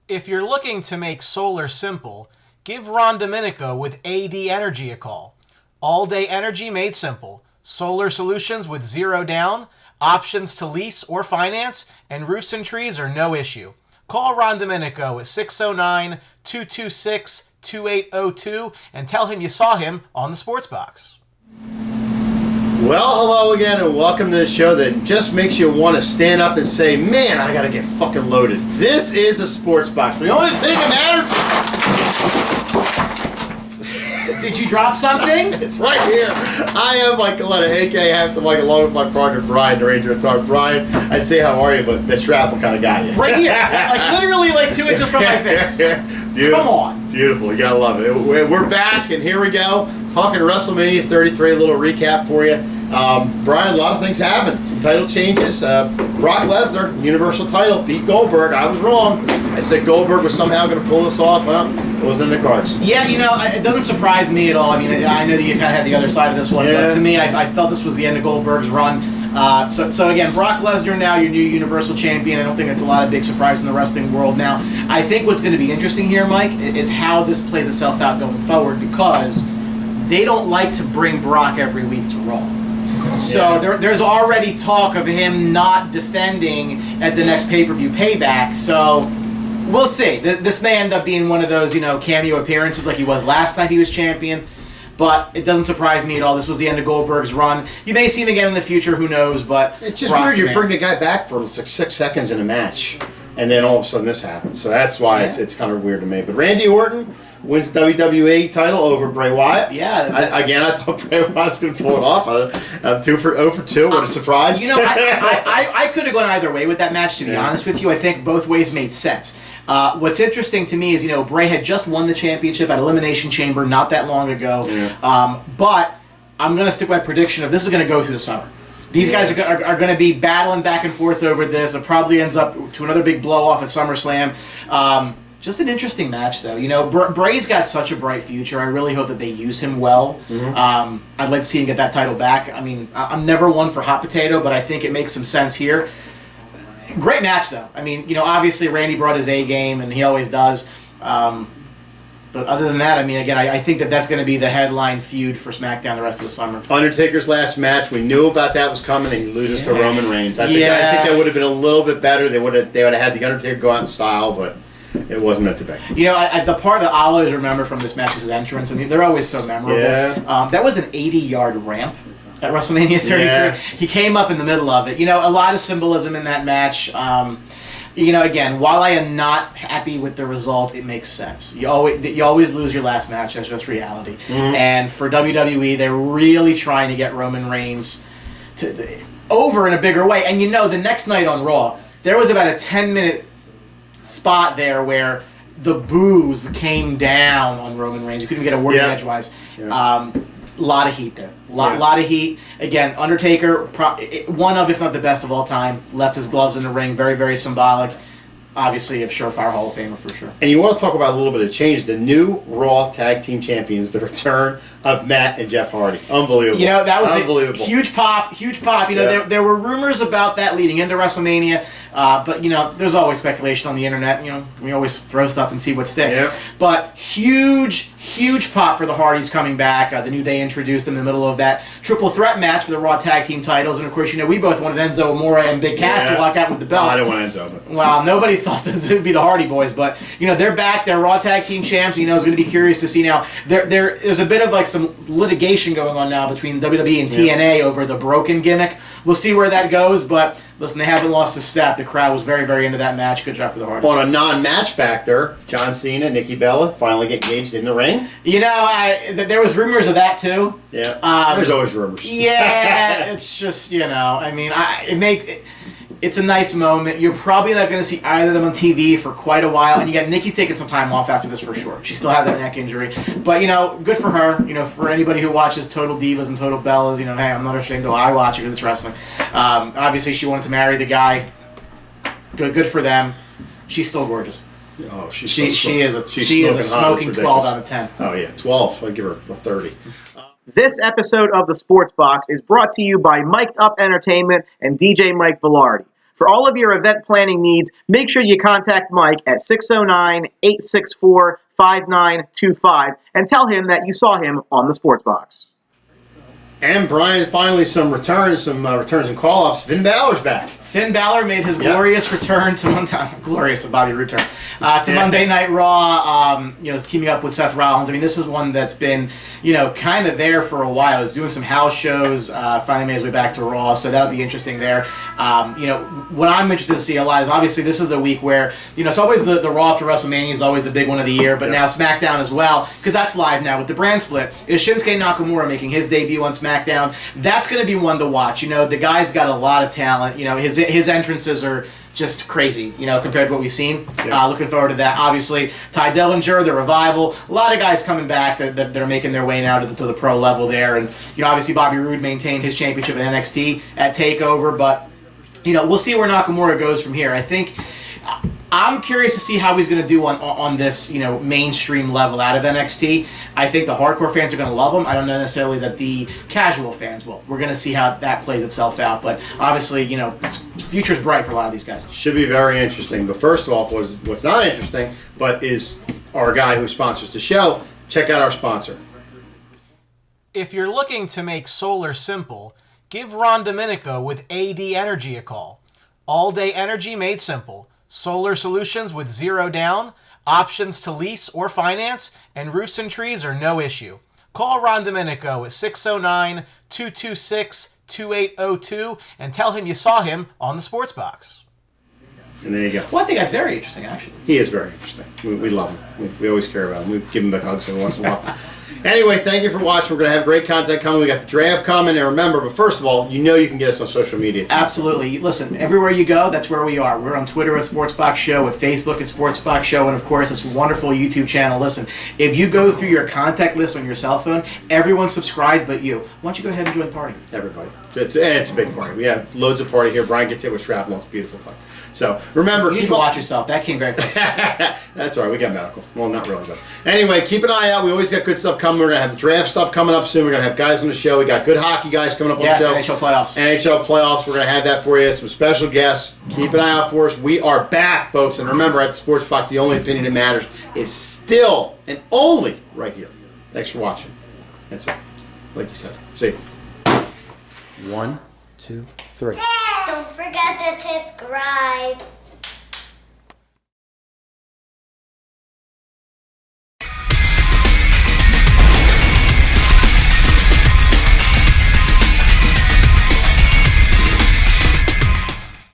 If you're looking to make solar simple, give Ron Domenico with AD Energy a call. All-day energy made simple. Solar solutions with zero down, options to lease or finance, and roofs and trees are no issue. Call Ron Domenico at 609-226-2802 and tell him you saw him on the Sports Box. Well, hello again, and welcome to the show that just makes you want to stand up and say, man, I gotta get fucking loaded. This is the Sports Box. The only thing that matters... Did you drop something? It's right here. I am Mike Coletta, a.k.a. Have to Mike, along with my partner, Brian, the Ranger of Tar. Brian, I'd say how are you, but the shrapnel kind of got you. Right here. Literally 2 inches from my face. Beautiful. Come on. Beautiful. You gotta love it. We're back, and here we go. Talking WrestleMania 33, a little recap for you. Brian, a lot of things happened. Some title changes. Brock Lesnar, Universal title, beat Goldberg. I was wrong. I said Goldberg was somehow going to pull this off. Well, it wasn't in the cards. Yeah, it doesn't surprise me at all. I mean, I know that you kind of had the other side of this one, but to me, I felt this was the end of Goldberg's run. So again, Brock Lesnar now your new Universal Champion. I don't think it's a lot of big surprise in the wrestling world now. I think what's going to be interesting here, Mike, is how this plays itself out going forward, because they don't like to bring Brock every week to Raw. So there's already talk of him not defending at the next pay-per-view Payback. So we'll see. This may end up being one of those, cameo appearances like he was last time he was champion. But it doesn't surprise me at all. This was the end of Goldberg's run. You may see him again in the future. Who knows? But it's just weird. You bring the guy back for 6 seconds in a match, and then all of a sudden this happens. So that's why it's kind of weird to me. But Randy Orton wins the WWE title over Bray Wyatt. Yeah. I thought Bray Wyatt was going to pull it off. 2 for 2. What a surprise. I could have gone either way with that match, to be honest with you. I think both ways made sense. What's interesting to me is, Bray had just won the championship at Elimination Chamber not that long ago. Yeah. But I'm going to stick with my prediction of this is going to go through the summer. These guys are going to be battling back and forth over this. It probably ends up to another big blow-off at SummerSlam. Just an interesting match, though. Bray's got such a bright future. I really hope that they use him well. Mm-hmm. I'd like to see him get that title back. I mean, I'm never one for hot potato, but I think it makes some sense here. Great match, though. I mean, obviously Randy brought his A game, and he always does. But other than that, I mean, again, I think that's going to be the headline feud for SmackDown the rest of the summer. Undertaker's last match, we knew about that was coming, and he loses to Roman Reigns. I think that would have been a little bit better. They would have had the Undertaker go out in style, but it wasn't meant to be. The part that I'll always remember from this match is his entrance. I mean, they're always so memorable. Yeah. That was an 80-yard ramp at WrestleMania 33. Yeah. He came up in the middle of it. A lot of symbolism in that match. Again, while I am not happy with the result, it makes sense. You always lose your last match. That's just reality. Mm-hmm. And for WWE, they're really trying to get Roman Reigns over in a bigger way. And the next night on Raw, there was about a 10-minute spot there where the boos came down on Roman Reigns. You couldn't get a word in edgewise. Yeah. A lot of heat there. Lot of heat. Again, Undertaker, one of, if not the best of all time, left his gloves in the ring. Very, very symbolic. Obviously, a surefire Hall of Famer for sure. And you want to talk about a little bit of change. The new Raw Tag Team Champions, the return of Matt and Jeff Hardy. Unbelievable. That was unbelievable. Huge pop. There were rumors about that leading into WrestleMania, but there's always speculation on the internet. We always throw stuff and see what sticks. Yep. But huge pop for the Hardys coming back. The New Day introduced them in the middle of that triple threat match for the Raw Tag Team titles, and of course, we both wanted Enzo Amore and Big Cass to walk out with the belts. I didn't want Enzo, but nobody thought that it would be the Hardy Boyz, but they're back. They're Raw Tag Team champs. It's going to be curious to see now. There's a bit of some litigation going on now between WWE and TNA over the broken gimmick. We'll see where that goes, but listen, they haven't lost a step. The crowd was very, very into that match. Good job for the Hardys. On a non-match factor, John Cena, Nikki Bella finally get engaged in the ring. There was rumors of that too. Yeah, there's always rumors. Yeah, it's just it's a nice moment. You're probably not going to see either of them on TV for quite a while, and Nikki's taking some time off after this for sure. She still had that neck injury, but good for her. For anybody who watches Total Divas and Total Bellas, hey, I'm not ashamed though. I watch it because it's wrestling. Obviously, she wanted to marry the guy. Good for them. She's still gorgeous. Oh, she is a smoking 12 out of 10. Oh yeah, 12. I'd give her a 30. This episode of The Sports Box is brought to you by Mic'd Up Entertainment and DJ Mike Velardi. For all of your event planning needs, make sure you contact Mike at 609-864-5925 and tell him that you saw him on the Sports Box. And Brian, finally some returns and call-ups. Finn Balor's back. Finn Balor made his glorious return to Bobby Roode term, to Monday Night Raw. Teaming up with Seth Rollins. I mean, this is one that's been, kind of there for a while. He's doing some house shows. Finally made his way back to Raw, so that'll be interesting there. What I'm interested to see a lot is obviously this is the week where it's always the Raw after WrestleMania is always the big one of the year, but now SmackDown as well, because that's live now with the brand split. Is Shinsuke Nakamura making his debut on SmackDown? That's going to be one to watch. The guy's got a lot of talent. His entrances are just crazy, compared to what we've seen. Looking forward to that. Obviously, Ty Dillinger, the Revival, a lot of guys coming back that are making their way now to the pro level there. And, obviously Bobby Roode maintained his championship in NXT at TakeOver, but, we'll see where Nakamura goes from here. I think I'm curious to see how he's going to do on this, mainstream level out of NXT. I think the hardcore fans are going to love him. I don't know necessarily that the casual fans will. We're going to see how that plays itself out. But obviously, future's bright for a lot of these guys. Should be very interesting. But first of all, what's not interesting, but is our guy who sponsors the show. Check out our sponsor. If you're looking to make solar simple, give Ron Domenico with AD Energy a call. All-day energy made simple. Solar solutions with zero down, options to lease or finance, and roofs and trees are no issue. Call Ron Domenico at 609-226-2802 and tell him you saw him on the Sports Box. And there you go. Well, I think that's very interesting, actually. He is very interesting. We love him. We always care about him. We give him big hugs every once in a while. Anyway, thank you for watching. We're going to have great content coming. We got the draft coming. And remember, but first of all, you can get us on social media. Absolutely. Listen, everywhere you go, that's where we are. We're on Twitter at Sportsbox Show, at Facebook at Sportsbox Show, and of course, this wonderful YouTube channel. Listen, if you go through your contact list on your cell phone, everyone's subscribed but you. Why don't you go ahead and join the party? Everybody. It's a big party. We have loads of party here. Brian gets hit with shrapnel. It's beautiful fun. So remember, you need to watch yourself. That came very close. That's all right. We got medical. Well, not really, but anyway, keep an eye out. We always got good stuff coming. We're gonna have the draft stuff coming up soon. We're gonna have guys on the show. We got good hockey guys coming up on the show. NHL playoffs. NHL playoffs. We're gonna have that for you. Some special guests. Keep an eye out for us. We are back, folks. And remember, at the Sports Box, the only opinion that matters is still and only right here. Thanks for watching. That's it. Like you said. See you. 1, 2, 3. Don't forget to subscribe.